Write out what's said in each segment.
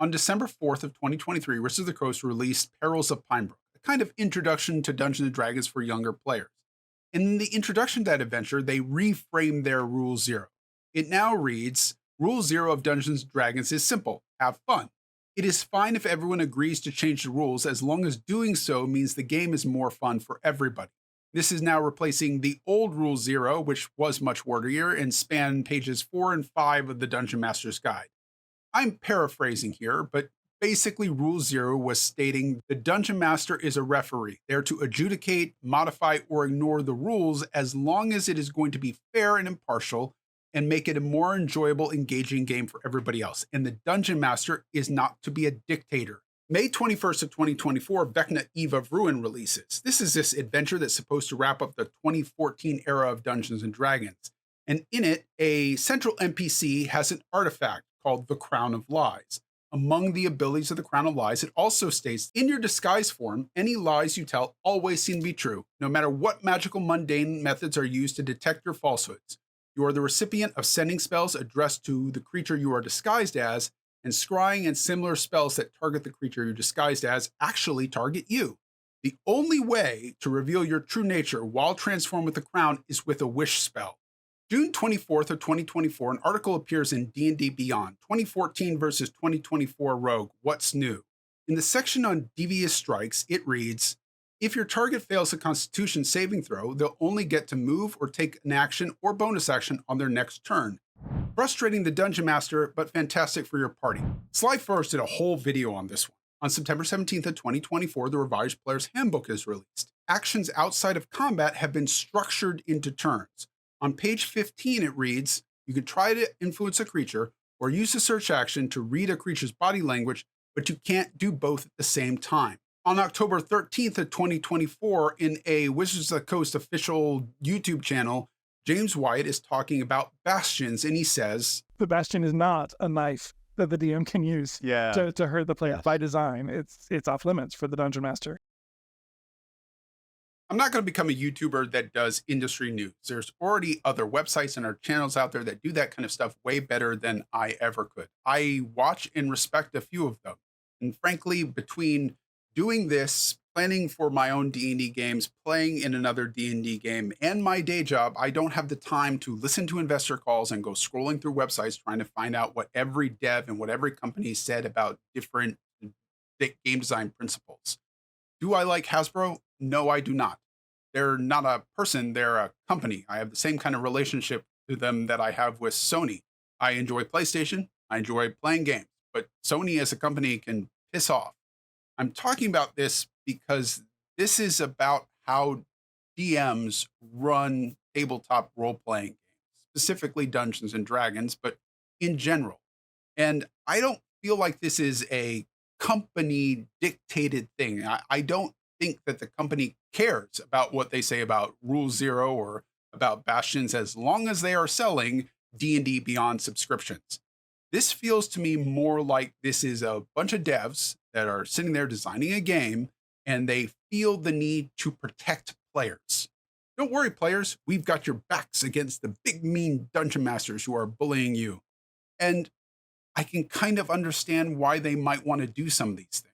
On December 4th of 2023, Wizards of the Coast released Perils of Pinebrook, a kind of introduction to Dungeons and Dragons for younger players. In the introduction to that adventure, they reframed their Rule Zero. It now reads, Rule Zero of Dungeons and Dragons is simple, have fun. It is fine if everyone agrees to change the rules as long as doing so means the game is more fun for everybody. This is now replacing the old Rule Zero, which was much wordier and spanned pages 4 and 5 of the Dungeon Master's Guide. I'm paraphrasing here, but basically Rule Zero was stating the Dungeon Master is a referee, there to adjudicate, modify, or ignore the rules as long as it is going to be fair and impartial and make it a more enjoyable, engaging game for everybody else. And the Dungeon Master is not to be a dictator. May 21st of 2024, Vecna Eve of Ruin releases. This is this adventure that's supposed to wrap up the 2014 era of Dungeons and Dragons. And in it, a central NPC has an artifact called the Crown of Lies. Among the abilities of the Crown of Lies, it also states, in your disguise form, any lies you tell always seem to be true, no matter what magical mundane methods are used to detect your falsehoods. You are the recipient of sending spells addressed to the creature you are disguised as, and scrying and similar spells that target the creature you're disguised as actually target you. The only way to reveal your true nature while transformed with the crown is with a wish spell. June 24th of 2024, an article appears in D&D Beyond, 2014 versus 2024 Rogue, What's New? In the section on devious strikes, it reads, if your target fails a Constitution saving throw, they'll only get to move or take an action or bonus action on their next turn. Frustrating the Dungeon Master, but fantastic for your party. Sly Forest did a whole video on this one. On September 17th of 2024, the Revised Player's Handbook is released. Actions outside of combat have been structured into turns. On page 15, it reads, you can try to influence a creature or use a search action to read a creature's body language, but you can't do both at the same time. On October 13th of 2024, in a Wizards of the Coast official YouTube channel, James White is talking about bastions, and he says, the bastion is not a knife that the DM can use to hurt the player. By design, it's off limits for the Dungeon Master. I'm not going to become a YouTuber that does industry news. There's already other websites and our channels out there that do that kind of stuff way better than I ever could. I watch and respect a few of them. And frankly, between doing this, planning for my own D&D games, playing in another D&D game, and my day job, I don't have the time to listen to investor calls and go scrolling through websites trying to find out what every dev and what every company said about different game design principles. Do I like Hasbro? No, I do not. They're not a person, they're a company. I have the same kind of relationship to them that I have with Sony. I enjoy PlayStation, I enjoy playing games, but Sony as a company can piss off. I'm talking about this because this is about how DMs run tabletop role-playing games, specifically Dungeons and Dragons, but in general. And I don't feel like this is a company dictated thing. I don't think that the company cares about what they say about Rule Zero or about Bastions as long as they are selling D&D Beyond subscriptions. This feels to me more like this is a bunch of devs that are sitting there designing a game and they feel the need to protect players. Don't worry, players, we've got your backs against the big mean dungeon masters who are bullying you. And I can kind of understand why they might want to do some of these things.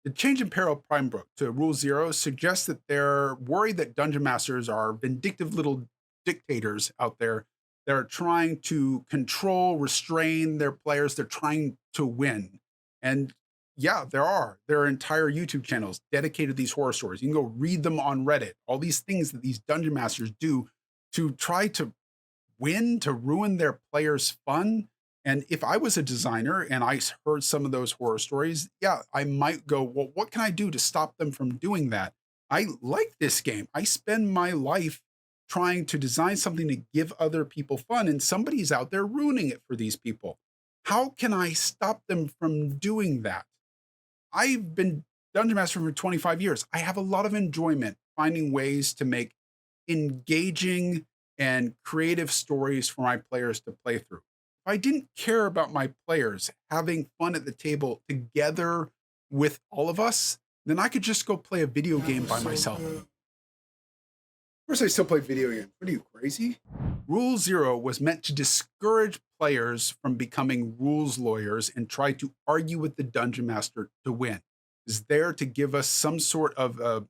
The change in Peril Pinebrook to Rule Zero suggests that they're worried that dungeon masters are vindictive little dictators out there that are trying to control, restrain their players. They're trying to win. And yeah, there are entire YouTube channels dedicated to these horror stories. You can go read them on Reddit. All these things that these dungeon masters do to try to win, to ruin their players' fun. And if I was a designer and I heard some of those horror stories, yeah, I might go, well, what can I do to stop them from doing that? I like this game. I spend my life trying to design something to give other people fun, and somebody's out there ruining it for these people. How can I stop them from doing that? I've been Dungeon Master for 25 years. I have a lot of enjoyment finding ways to make engaging and creative stories for my players to play through. If I didn't care about my players having fun at the table together with all of us, then I could just go play a video game by myself. course, I still play video games. What are you, crazy? Rule Zero was meant to discourage players from becoming rules lawyers and try to argue with the dungeon master to win. It's there to give us some sort of a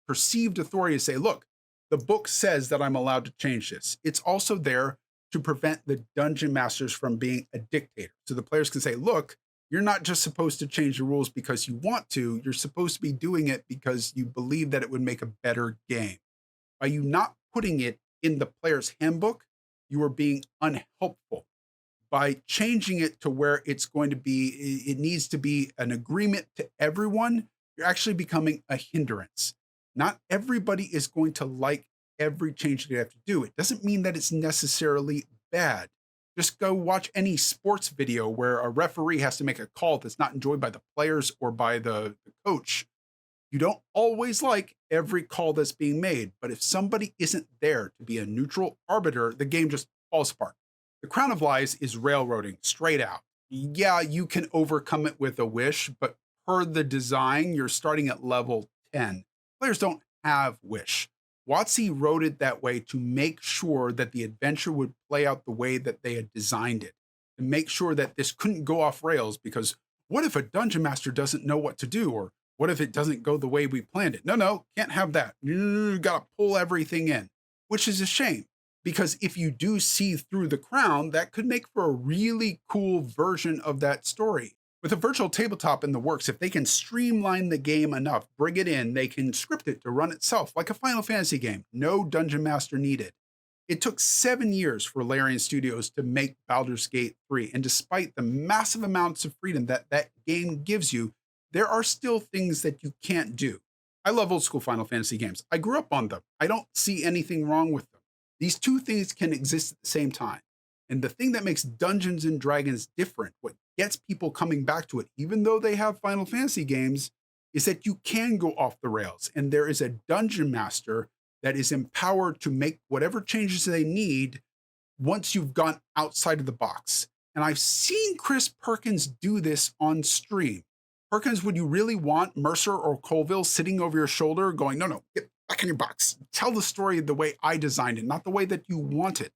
perceived authority to say, look, the book says that I'm allowed to change this. It's also there to prevent the dungeon masters from being a dictator. So the players can say, look, you're not just supposed to change the rules because you want to, you're supposed to be doing it because you believe that it would make a better game. By you not putting it in the player's handbook, you are being unhelpful. By changing it to where it's going to be, it needs to be an agreement to everyone, you're actually becoming a hindrance. Not everybody is going to like every change that you have to do. It doesn't mean that it's necessarily bad. Just go watch any sports video where a referee has to make a call that's not enjoyed by the players or by the coach. You don't always like every call that's being made, but if somebody isn't there to be a neutral arbiter, the game just falls apart. The Crown of Lies is railroading straight out. Yeah, you can overcome it with a wish, but per the design, you're starting at level 10. Players don't have wish. WotC wrote it that way to make sure that the adventure would play out the way that they had designed it, to make sure that this couldn't go off rails, because what if a dungeon master doesn't know what to do, or what if it doesn't go the way we planned it? No, can't have that. You gotta pull everything in, which is a shame, because if you do see through the crown, that could make for a really cool version of that story. With a virtual tabletop in the works, if they can streamline the game enough, bring it in, they can script it to run itself like a Final Fantasy game. No dungeon master needed. It took 7 years for Larian Studios to make Baldur's Gate 3, and despite the massive amounts of freedom that that game gives you, there are still things that you can't do. I love old school Final Fantasy games. I grew up on them. I don't see anything wrong with them. These two things can exist at the same time. And the thing that makes Dungeons and Dragons different, what gets people coming back to it, even though they have Final Fantasy games, is that you can go off the rails. And there is a dungeon master that is empowered to make whatever changes they need once you've gone outside of the box. And I've seen Chris Perkins do this on stream. Perkins, would you really want Mercer or Colville sitting over your shoulder going, no, get back in your box. Tell the story the way I designed it, not the way that you want it.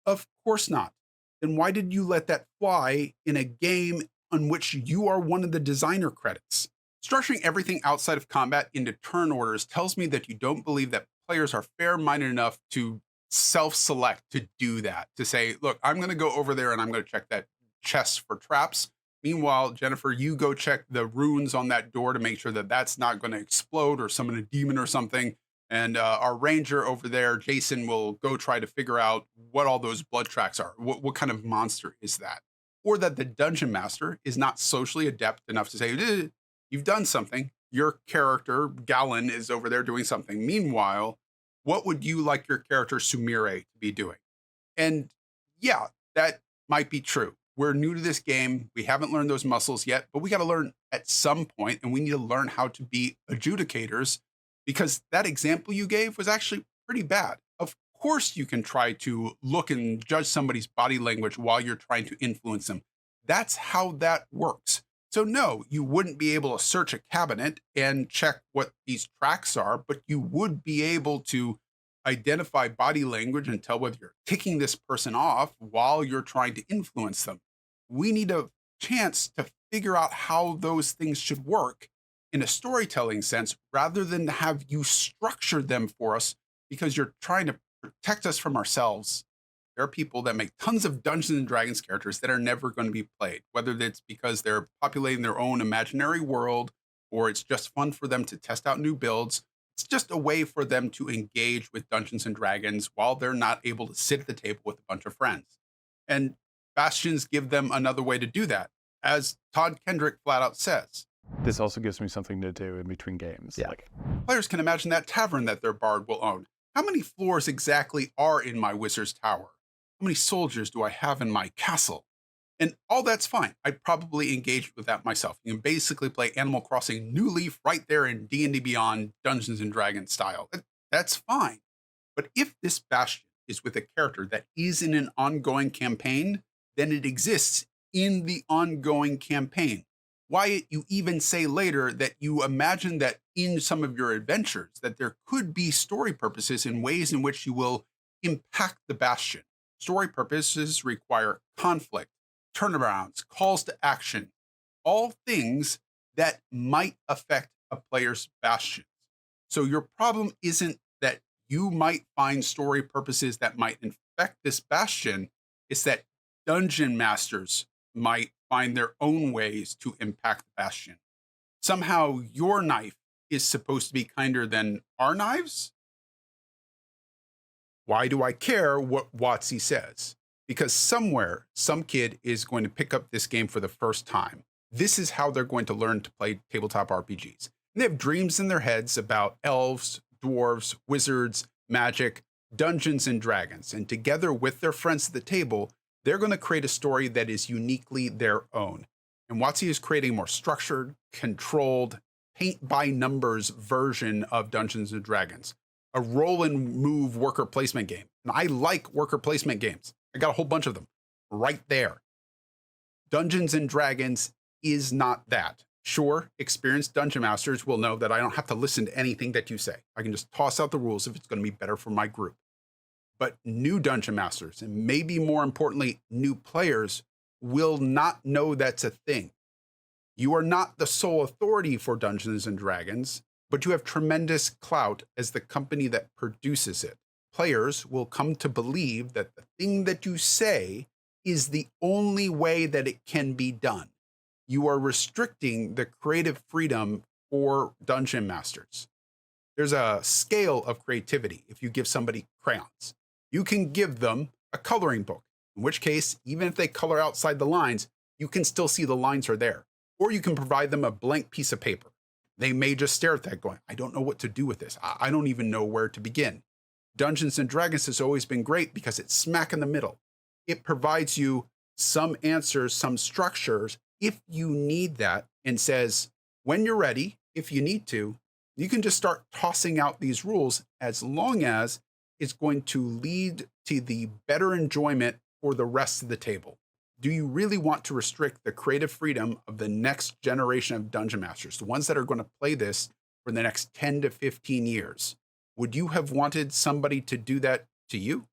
Of course not. Then why did you let that fly in a game on which you are one of the designer credits? Structuring everything outside of combat into turn orders tells me that you don't believe that players are fair-minded enough to self-select to do that, to say, look, I'm going to go over there and I'm going to check that chest for traps. Meanwhile, Jennifer, you go check the runes on that door to make sure that that's not going to explode or summon a demon or something. And our ranger over there, Jason, will go try to figure out what all those blood tracks are. What kind of monster is that? Or that the dungeon master is not socially adept enough to say, you've done something. Your character, Galen, is over there doing something. Meanwhile, what would you like your character, Sumire, to be doing? And yeah, that might be true. We're new to this game. We haven't learned those muscles yet, but we got to learn at some point, and we need to learn how to be adjudicators, because that example you gave was actually pretty bad. Of course, you can try to look and judge somebody's body language while you're trying to influence them. That's how that works. So no, you wouldn't be able to search a cabinet and check what these tracks are, but you would be able to identify body language and tell whether you're ticking this person off while you're trying to influence them. We need a chance to figure out how those things should work in a storytelling sense, rather than have you structure them for us because you're trying to protect us from ourselves. There are people that make tons of Dungeons and Dragons characters that are never going to be played, whether it's because they're populating their own imaginary world, or it's just fun for them to test out new builds. It's just a way for them to engage with Dungeons and Dragons while they're not able to sit at the table with a bunch of friends. And Bastions give them another way to do that, as Todd Kendrick flat out says. This also gives me something to do in between games. Yeah. Players can imagine that tavern that their bard will own. How many floors exactly are in my wizard's tower? How many soldiers do I have in my castle? And all that's fine. I'd probably engage with that myself. You can basically play Animal Crossing New Leaf right there in D&D Beyond Dungeons and Dragons style. That's fine. But if this Bastion is with a character that is in an ongoing campaign, then it exists in the ongoing campaign. Why you even say later that you imagine that in some of your adventures that there could be story purposes in ways in which you will impact the bastion. Story purposes require conflict, turnarounds, calls to action, all things that might affect a player's bastions. So your problem isn't that you might find story purposes that might infect this bastion, it's that dungeon masters might find their own ways to impact the bastion. Somehow your knife is supposed to be kinder than our knives? Why do I care what WotC says? Because somewhere, some kid is going to pick up this game for the first time. This is how they're going to learn to play tabletop RPGs. And they have dreams in their heads about elves, dwarves, wizards, magic, Dungeons and Dragons. And together with their friends at the table, they're going to create a story that is uniquely their own. And WotC is creating a more structured, controlled, paint by numbers version of Dungeons and Dragons, a roll and move worker placement game. And I like worker placement games. I got a whole bunch of them right there. Dungeons and Dragons is not that. Sure, experienced dungeon masters will know that I don't have to listen to anything that you say. I can just toss out the rules if it's going to be better for my group. But new dungeon masters, and maybe more importantly, new players, will not know that's a thing. You are not the sole authority for Dungeons and Dragons, but you have tremendous clout as the company that produces it. Players will come to believe that the thing that you say is the only way that it can be done. You are restricting the creative freedom for dungeon masters. There's a scale of creativity if you give somebody crayons. You can give them a coloring book, in which case, even if they color outside the lines, you can still see the lines are there. Or you can provide them a blank piece of paper. They may just stare at that going, I don't know what to do with this. I don't even know where to begin. Dungeons and Dragons has always been great because it's smack in the middle. It provides you some answers, some structures, if you need that, and says, when you're ready, if you need to, you can just start tossing out these rules as long as it's going to lead to the better enjoyment for the rest of the table. Do you really want to restrict the creative freedom of the next generation of dungeon masters, the ones that are going to play this for the next 10 to 15 years? Would you have wanted somebody to do that to you?